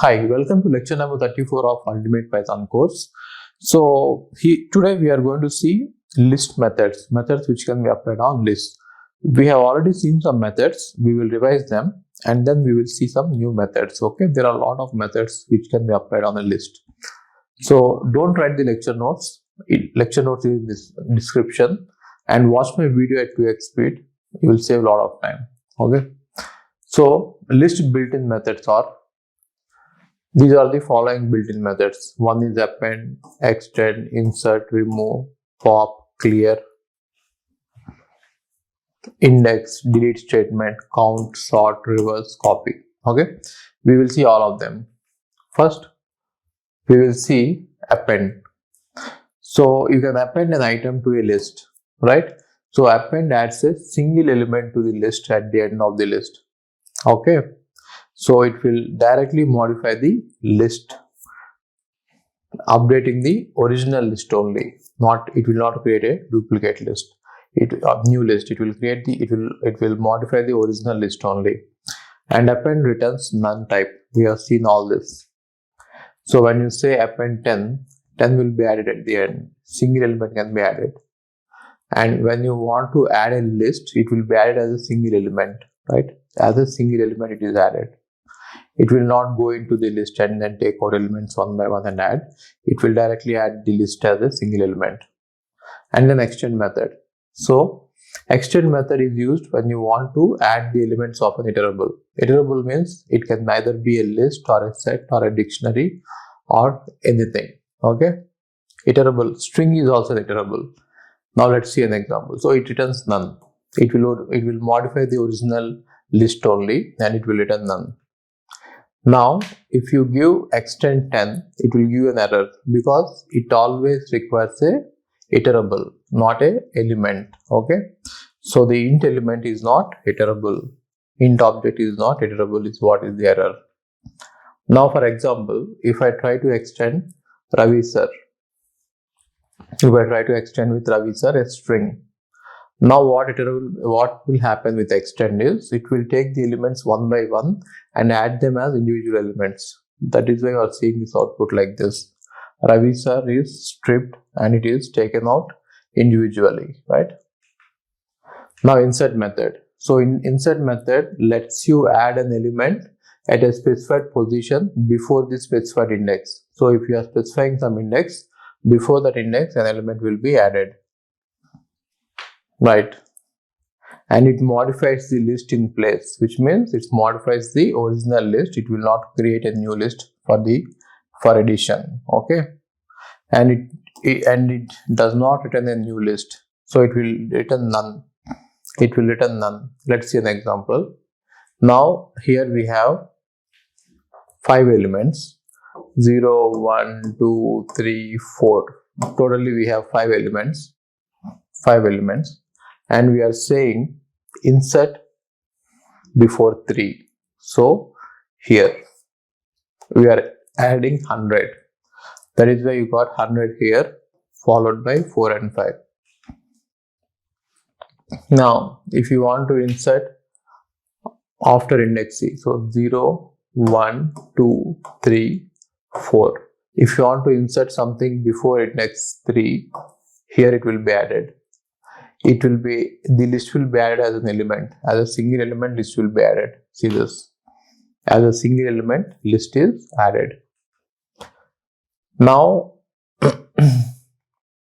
Hi, welcome to lecture number 34 of Ultimate Python course. So today we are going to see list methods which can be applied on lists. We have already seen some methods, we will revise them and then we will see some new methods. Okay, there are a lot of methods which can be applied on a list. So don't write the lecture notes. Lecture notes is in this description and watch my video at 2x speed. You will save a lot of time. Okay, so list built-in methods are these are the following built-in methods. One is append, extend, insert, remove, pop, clear, index, delete statement, count, sort, reverse, copy. Okay, we will see all of them. First, we will see append. So you can append an item to a list, right? So append adds a single element to the list at the end of the list. Okay, so it will directly modify the list, updating the original list only. It will not create a duplicate list. New list. It will modify the original list only. And append returns none type. We have seen all this. So when you say append 10 will be added at the end. Single element can be added. And when you want to add a list, it will be added as a single element, right? As a single element, it is added. It will not go into the list and then take out elements one by one and add. It will directly add the list as a single element. And then extend method. So extend method is used when you want to add the elements of an iterable. Iterable means it can neither be a list or a set or a dictionary or anything. Okay. Iterable string is also iterable. Now let's see an example. So it returns none. It will modify the original list only and it will return none. Now, if you give extend 10, it will give an error because it always requires a iterable, not a element. Okay, so the int element is not iterable. Int object is not iterable is what is the error. Now, for example, if I try to extend Ravi sir, with Ravi sir a string. Now what will happen with extend is it will take the elements one by one and add them as individual elements. That is why you are seeing this output like this. Ravi sir is stripped and it is taken out individually, right? Now insert method. So in insert method lets you add an element at a specified position before the specified index. So if you are specifying some index, before that index an element will be added. Right, and it modifies the list in place, which means it modifies the original list. It will not create a new list for addition. Okay, and it does not return a new list, so it will return none. Let's see an example. Now here we have 5 elements: 0, 1, 2, 3, 4. Totally we have 5 elements. And we are saying insert before 3. So here we are adding 100. That is why you got 100 here, followed by 4 and 5. Now if you want to insert after index C, so 0, 1, 2, 3, 4. If you want to insert something before index 3, here it will be added. The list will be added as an element. As a single element, list will be added. See this. As a single element, list is added. Now,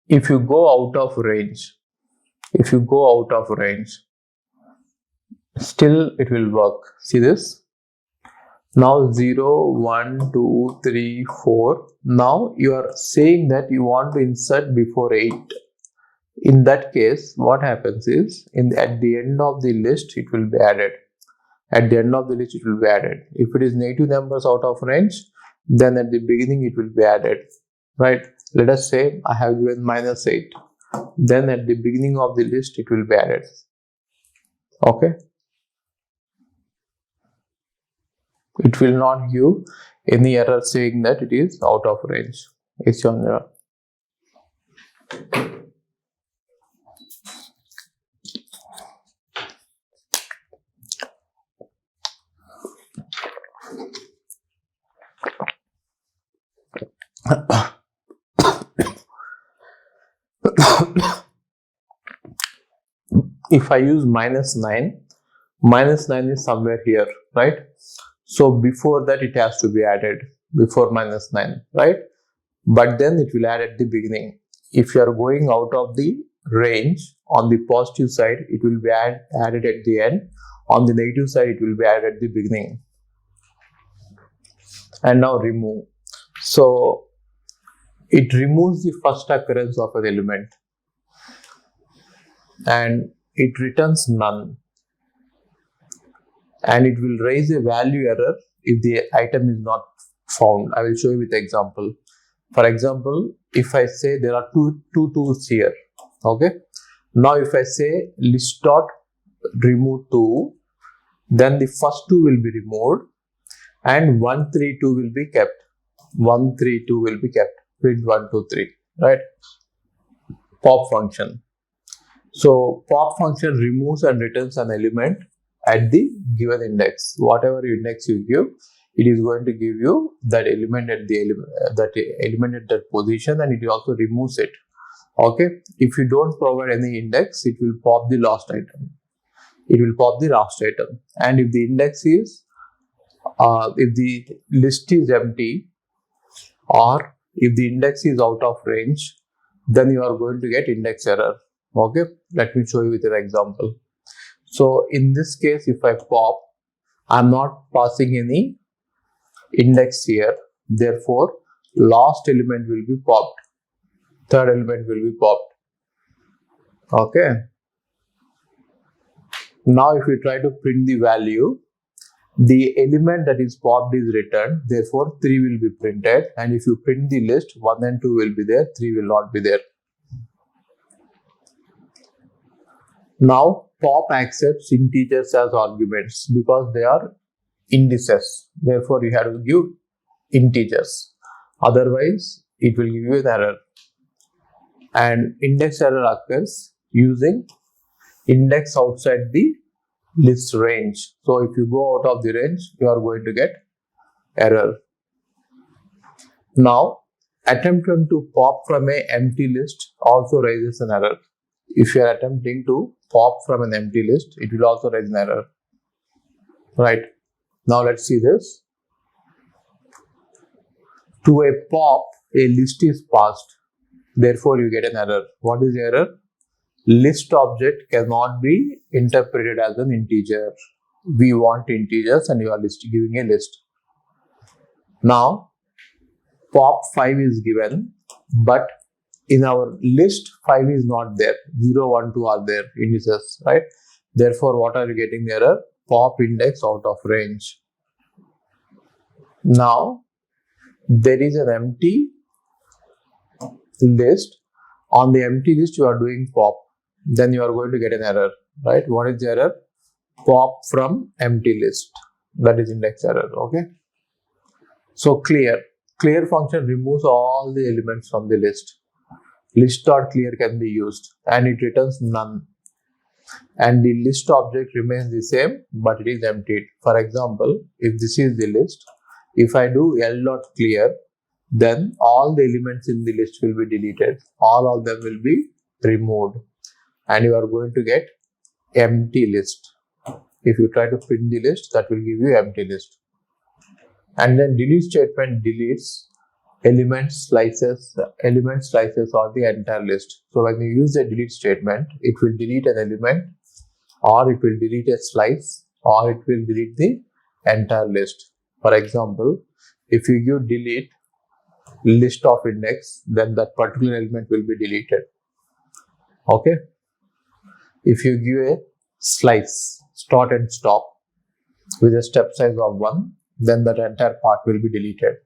if you go out of range, still it will work. See this. Now 0, 1, 2, 3, 4. Now you are saying that you want to insert before 8. In that case, what happens is at the end of the list, it will be added. If it is negative numbers out of range, then at the beginning it will be added. Right? Let us say I have given -8. Then at the beginning of the list, it will be added. Okay? It will not give any error saying that it is out of range. It's your error. If I use minus 9 is somewhere here, right? So before that it has to be added, before minus 9, right? But then it will add at the beginning. If you are going out of the range, on the positive side it will be added at the end, on the negative side it will be added at the beginning. And now remove. So it removes the first occurrence of an element and it returns none, and it will raise a value error if the item is not found. I will show you with example. For example, if I say there are two tools here, okay? Now if I say list dot remove 2, then the first 2 will be removed and 132 will be kept. 132 will be kept. Print 1, 2, 3, right? Pop function. So pop function removes and returns an element at the given index. Whatever index you give, it is going to give you that element at the element at that position, and it also removes it. Okay. If you don't provide any index, it will pop the last item. It will pop the last item. And if the index is, if the list is empty, or if the index is out of range, then you are going to get index error. Okay. Let me show you with an example. So in this case, if I pop, I'm not passing any index here. Therefore, last element will be popped. Third element will be popped. Okay. Now if we try to print the value, the element that is popped is returned. Therefore, 3 will be printed. And if you print the list, 1 and 2 will be there, 3 will not be there. Now pop accepts integers as arguments because they are indices. Therefore, you have to give integers. Otherwise, it will give you an error. And index error occurs using index outside the list range. So if you go out of the range, you are going to get error. Now, attempting to pop from an empty list also raises an error. If you are attempting to pop from an empty list, it will also raise an error. Right. Now let's see this. To a pop, a list is passed. Therefore, you get an error. What is the error? List object cannot be interpreted as an integer. We want integers and you are giving a list. Now, pop 5 is given, but in our list 5 is not there. 0, 1, 2 are there, indices, right? Therefore, what are you getting the error? Pop index out of range. Now, there is an empty list. On the empty list, you are doing pop. Then you are going to get an error, right? What is the error? Pop from empty list. That is index error, okay? So clear function removes all the elements from the list. List.clear can be used and it returns none. And the list object remains the same, but it is emptied. For example, if this is the list, if I do L.clear, then all the elements in the list will be deleted. All of them will be removed. And you are going to get empty list. If you try to print the list, that will give you empty list. And then delete statement deletes element slices or the entire list. So when you use the delete statement, it will delete an element, or it will delete a slice, or it will delete the entire list. For example, if you give delete list of index, then that particular element will be deleted. Okay. If you give a slice, start and stop, with a step size of 1, then that entire part will be deleted.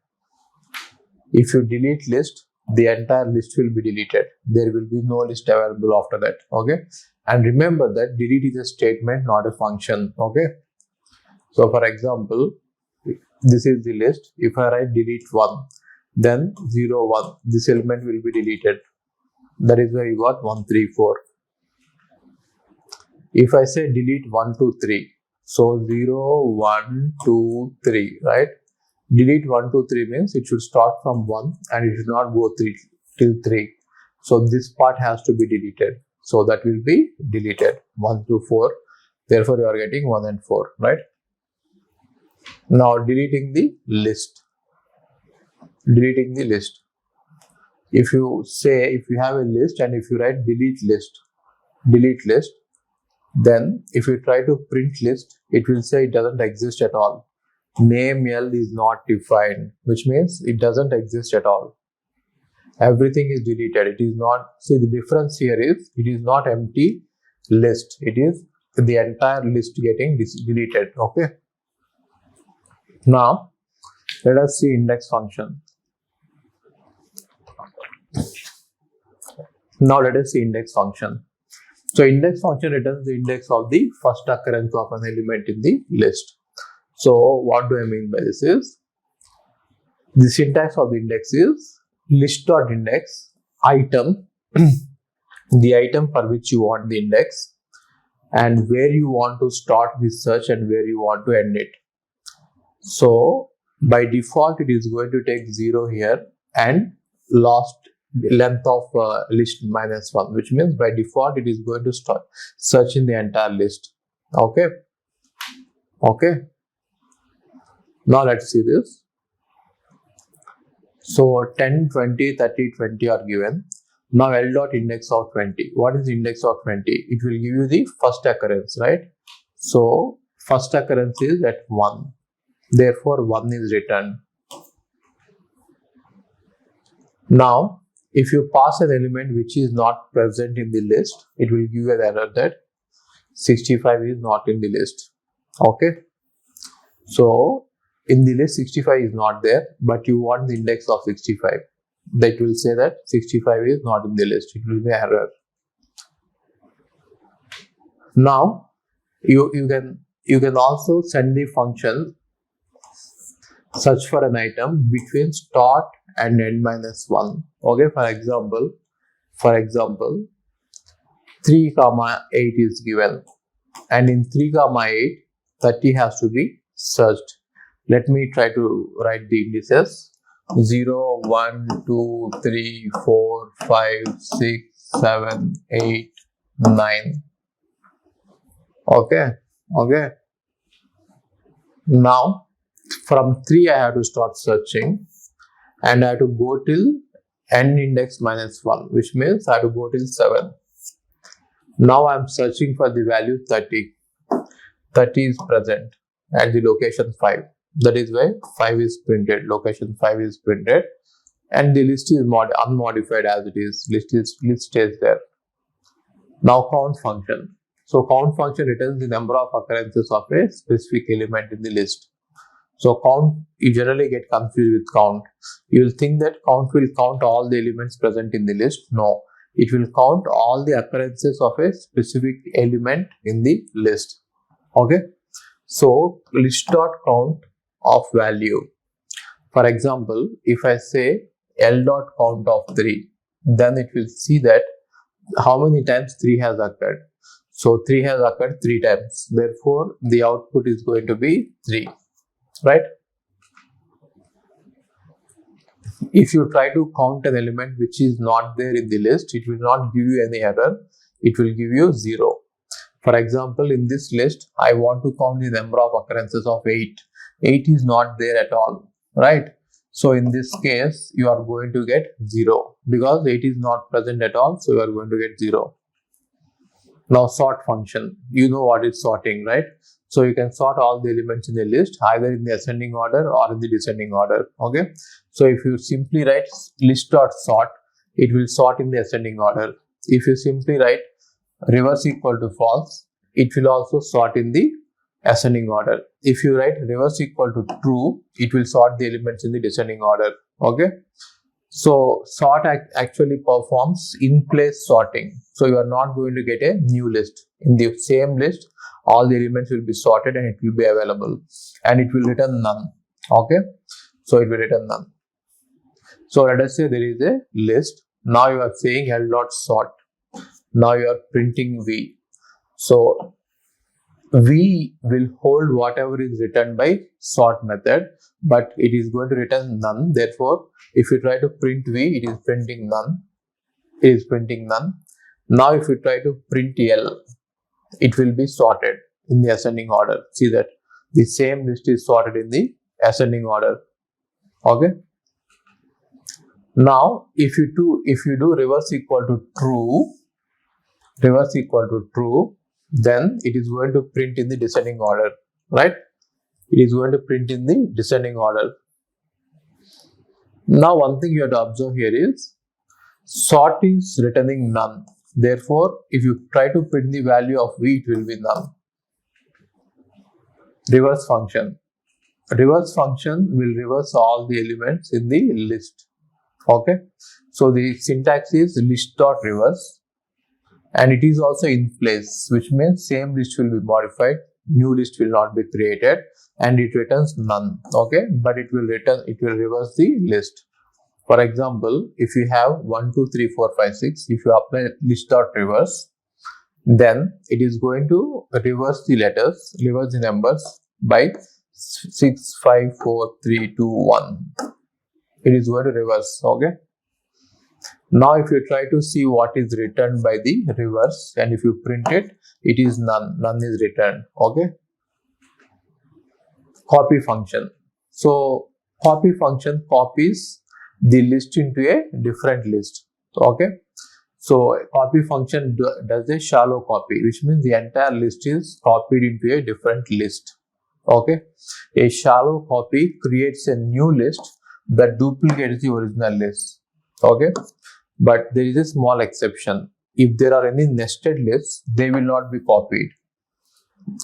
If you delete list, the entire list will be deleted. There will be no list available after that. Okay. And remember that delete is a statement, not a function. Okay. So for example, this is the list. If I write delete 1, then 0, 1, this element will be deleted. That is why you got 1, 3, 4. If I say delete 1, 2, 3, so 0, 1, 2, 3, right? Delete 1 to 3 means it should start from 1 and it should not go 3 till 3. So this part has to be deleted. So that will be deleted 1 to 4. Therefore, you are getting 1 and 4, right? Now deleting the list. Deleting the list. If you have a list and if you write delete list, then if you try to print list, it will say it doesn't exist at all. Name L is not defined, which means it doesn't exist at all. Everything is deleted. It is not, see the difference here is, it is not empty list. It is the entire list getting deleted, okay? Now, let us see index function. Now let us see index function. So index function returns the index of the first occurrence of an element in the list. So what do I mean by this is, the syntax of the index is list.index item, the item for which you want the index, and where you want to start the search and where you want to end it. So by default, it is going to take 0 here and last length of list -1, which means by default it is going to start searching the entire list. Okay. Now let's see this. So 10, 20, 30, 20 are given. Now L dot index of 20. What is the index of 20? It will give you the first occurrence, right? So first occurrence is at 1. Therefore 1 is returned. Now if you pass an element which is not present in the list, it will give you an error that 65 is not in the list. Okay. So in the list 65 is not there, but you want the index of 65. That will say that 65 is not in the list. It will be an error. Now you can also send the function search for an item between start and end -1. Okay, for example 3, 8 is given, and in 3, 8 30 has to be searched. Let me try to write the indices. 0, 1, 2, 3, 4, 5, 6, 7, 8, 9. Okay. Now from 3 I have to start searching and I have to go till end index -1, which means I have to go till 7. Now I am searching for the value 30. 30 is present at the location 5. That is why 5 is printed. Location 5 is printed, and the list is unmodified as it is. List stays there. Now count function. So count function returns the number of occurrences of a specific element in the list. So count, you generally get confused with count. You will think that count will count all the elements present in the list. No, it will count all the occurrences of a specific element in the list. Okay. So list.count of value. For example, if I say L.count of 3, then it will see that how many times 3 has occurred. So 3 has occurred 3 times. Therefore, the output is going to be 3. Right? If you try to count an element which is not there in the list, it will not give you any error. It will give you 0. For example, in this list, I want to count the number of occurrences of 8. 8 is not there at all, right? So in this case, you are going to get 0 because 8 is not present at all. So you are going to get 0. Now sort function. You know what is sorting, right? So you can sort all the elements in the list either in the ascending order or in the descending order. Okay. So if you simply write list.sort, it will sort in the ascending order. If you simply write reverse equal to false, it will also sort in the ascending order. If you write reverse equal to true, it will sort the elements in the descending order. Okay. So sort actually performs in place sorting. So you are not going to get a new list. In the same list, all the elements will be sorted and it will be available, and it will return none. Okay. So it will return none. So let us say there is a list. Now you are saying L.sort. Now you are printing V. So V will hold whatever is written by sort method, but it is going to return none. Therefore, if you try to print V, it is printing none. It is printing none. Now, if you try to print L, it will be sorted in the ascending order. See that the same list is sorted in the ascending order. Okay. Now, if you do reverse equal to true, then it is going to print in the descending order, right? It is going to print in the descending order. Now, one thing you have to observe here is sort is returning none. Therefore, if you try to print the value of V, it will be none. Reverse function. Reverse function will reverse all the elements in the list. Okay. So the syntax is list.reverse, and it is also in place, which means same list will be modified, new list will not be created, and it returns none. Okay, but it will reverse the list. For example, if you have 1, 2, 3, 4, 5, 6, if you apply list.reverse, then it is going to reverse the letters, reverse the numbers by 6, 5, 4, 3, 2, 1. It is going to reverse. Okay. Now, if you try to see what is returned by the reverse, and if you print it, it is none. None is returned. Okay. Copy function. So, copy function copies the list into a different list. Okay. So, copy function does a shallow copy, which means the entire list is copied into a different list. Okay. A shallow copy creates a new list that duplicates the original list. Okay. But there is a small exception. If there are any nested lists, they will not be copied.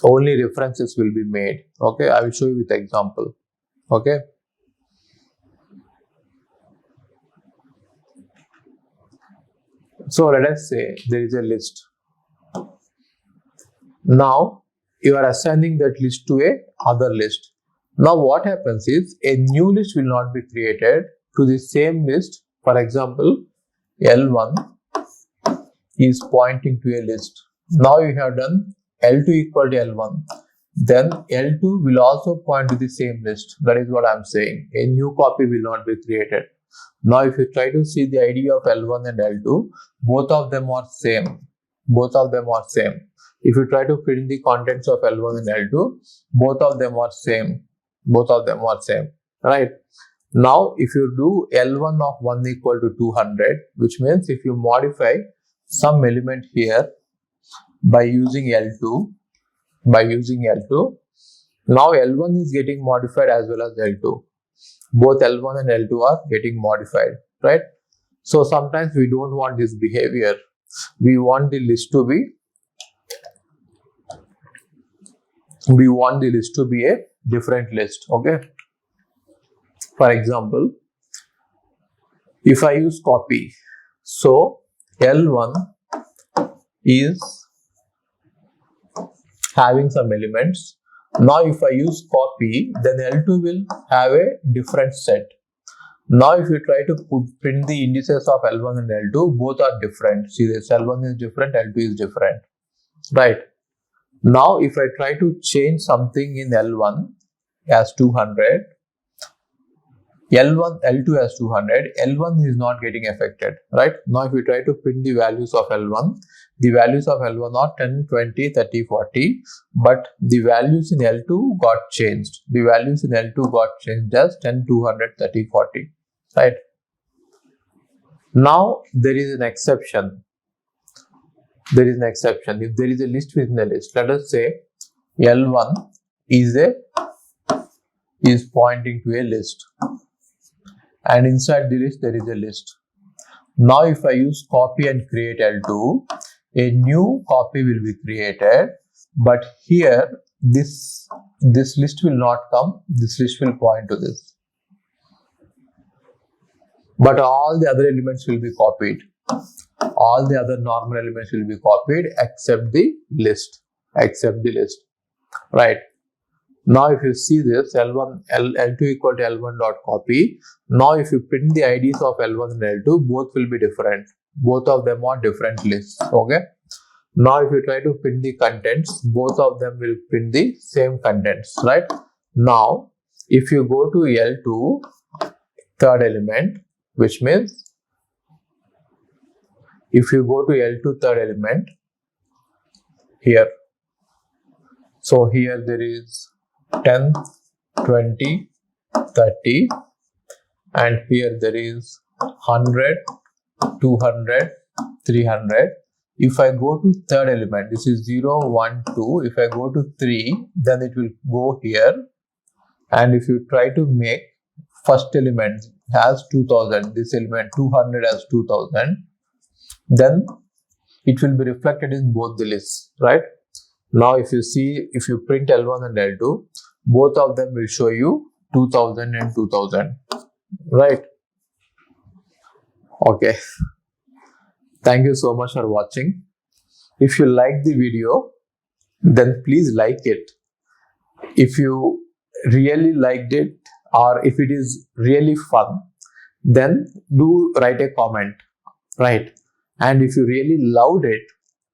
Only references will be made. Okay. I will show you with example. Okay. So let us say there is a list. Now you are assigning that list to a other list. Now what happens is a new list will not be created to the same list. For example, L1 is pointing to a list. Now you have done L2 equal to L1. Then L2 will also point to the same list. That is what I am saying. A new copy will not be created. Now if you try to see the ID of L1 and L2, both of them are same. Both of them are same. If you try to print the contents of L1 and L2, both of them are same. Both of them are same. Right? Now, if you do L1 of 1 equal to 200, which means if you modify some element here by using L2, now L1 is getting modified as well as L2. Both L1 and L2 are getting modified, right? So sometimes we don't want this behavior. We want the list to be a different list. Okay. For example, if I use copy, so L1 is having some elements. Now if I use copy, then L2 will have a different set. Now if you try to print the indices of L1 and L2, both are different. See, this L1 is different, L2 is different, right? Now if I try to change something in L1 as 200, L2 as 200, L1 is not getting affected, right? Now if we try to print the values of L1, the values of L1 are 10, 20, 30, 40, but the values in L2 got changed. The values in L2 got changed as 10, 200, 30, 40, right? Now there is an exception. There is an exception. If there is a list within a list, let us say L1 is pointing to a list, and inside the list there is a list. Now if I use copy and create L2, a new copy will be created, but here this list will not come, this list will point to this, but all the other elements will be copied. All the other normal elements will be copied except the list, right? Now if you see this L2 equal to L1 dot copy, now if you print the IDs of L1 and L2, both will be different. Both of them are different lists. Okay. Now if you try to print the contents, both of them will print the same contents, right? Now if you go to L2 third element, which means if you go to L2 third element here, so here there is 10, 20, 30, and here there is 100, 200, 300. If I go to third element, this is 0, 1, 2. If I go to 3, then it will go here. And if you try to make first element has 2000, this element 200 has 2000, then it will be reflected in both the lists, right? Now if you see, if you print L1 and L2, both of them will show you 2000 and 2000, right? Okay. Thank you so much for watching. If you like the video, then please like it. If you really liked it, or if it is really fun, then do write a comment, right? And if you really loved it,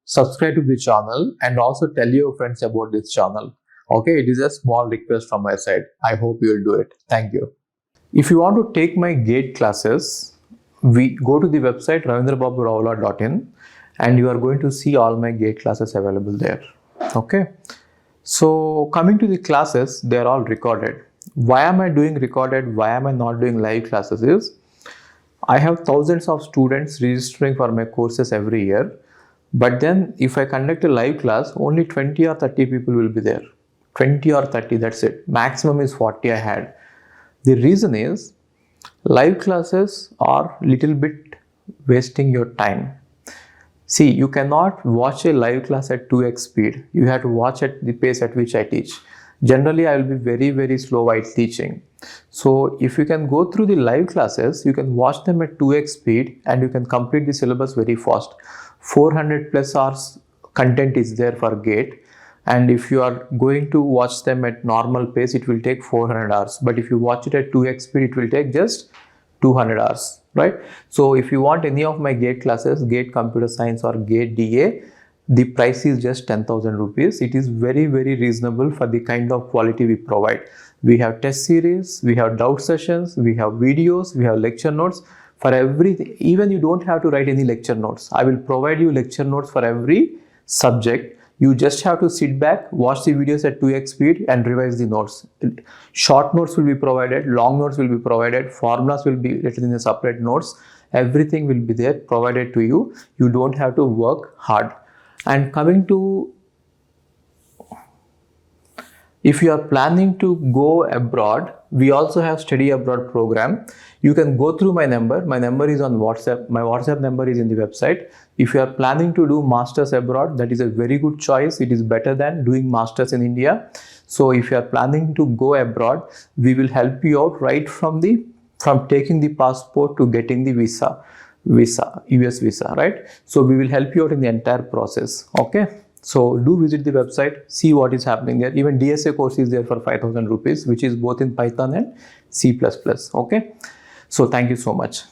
subscribe to the channel and also tell your friends about this channel. Okay, it is a small request from my side. I hope you will do it. Thank you. If you want to take my GATE classes, we go to the website ravindrababuravula.in and you are going to see all my GATE classes available there. Okay. So coming to the classes, they are all recorded. Why am I doing recorded? Why am I not doing live classes? Is I have thousands of students registering for my courses every year. But then if I conduct a live class, only 20 or 30 people will be there. 20 or 30, that's it. Maximum is 40 I had. The reason is live classes are little bit wasting your time. See, you cannot watch a live class at 2x speed. You have to watch at the pace at which I teach. Generally, I will be very, very slow while teaching. So if you can go through the live classes, you can watch them at 2x speed and you can complete the syllabus very fast. 400 plus hours content is there for GATE. And if you are going to watch them at normal pace, it will take 400 hours. But if you watch it at 2x speed, it will take just 200 hours, right? So if you want any of my GATE classes, GATE Computer Science or GATE DA, the price is just 10,000 rupees. It is very, very reasonable for the kind of quality we provide. We have test series, we have doubt sessions, we have videos, we have lecture notes for everything. Even you don't have to write any lecture notes. I will provide you lecture notes for every subject. You just have to sit back, watch the videos at 2x speed and revise the notes. Short notes will be provided, long notes will be provided, formulas will be written in the separate notes. Everything will be there provided to you. You don't have to work hard. And coming to, if you are planning to go abroad, we also have study abroad program. You can go through my number. My number is on WhatsApp. My WhatsApp number is in the website. If you are planning to do masters abroad, that is a very good choice. It is better than doing masters in India. So if you are planning to go abroad, we will help you out right from taking the passport to getting the visa, US visa, right? So we will help you out in the entire process. Okay. So do visit the website, see what is happening there. Even DSA course is there for 5,000 rupees, which is both in Python and C++. Okay. So thank you so much.